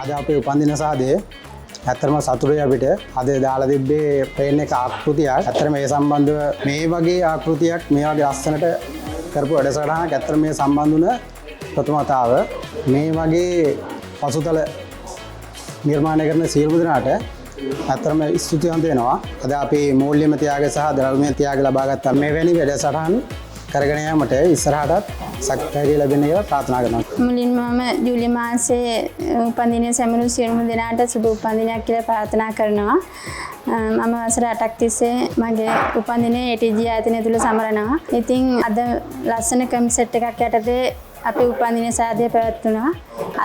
අද අපේ උපන්දින සාදය ඇත්තරම සතුටුයි අපිට. අද දාලා තිබ්බේ ට්‍රේන් එක ආකෘතියක්. ඇත්තට මේ සම්බන්ධව මේ වගේ ආකෘතියක් මේ වගේ ලස්සනට කරපු වැඩසටහනක් ඇත්තට මේ සම්බන්ධ වුණ ප්‍රථම වතාව. මේ වගේ පසුතල නිර්මාණය කරන සියලුම දෙනාට ඇත්තටම ස්තුතිවන්ත වෙනවා. අද අපි මූල්‍යම ත්‍යාගය සහ ධර්මීය ත්‍යාගය ලබා ගත්ත මෙවැනි වැඩසටහන් කරගෙන යාමට ඉස්සරහටත් ශක්තිය ලැබෙන්න කියලා ප්‍රාර්ථනා කරනවා. මුලින්ම මම ජූලි මාසයේ උපන්දිනය සැමරුණු සියලුම දෙනාට සුබ උපන්දිනයක් කියලා ප්‍රාර්ථනා කරනවා. මම වසර 8ක් තිස්සේ මගේ උපන්දිනයේ ATG ආයතනය තුල සමරනවා. ඉතින් අද ලස්සන කන්සෙප්ට් එකක් යටතේ අපේ උපන්දින සාදය පැවැත්වුණා.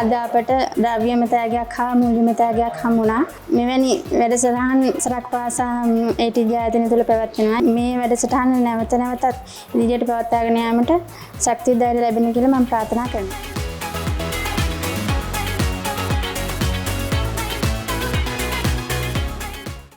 අද අපට ද්‍රව්‍යමය ත්‍යාගයක් හා මූල්‍යමය ත්‍යාගයක් හමුණා. මෙවැනි වැඩසටහන් සරක් පාසා ATG ආයතනය තුල පැවැත්වෙනවා. මේ වැඩසටහන නැවත නැවතත් ඉදිරියට පවත්වාගෙන යාමට ශක්තිය ධෛර්යය ලැබෙන්න කියලා මම ප්‍රාර්ථනා කරනවා.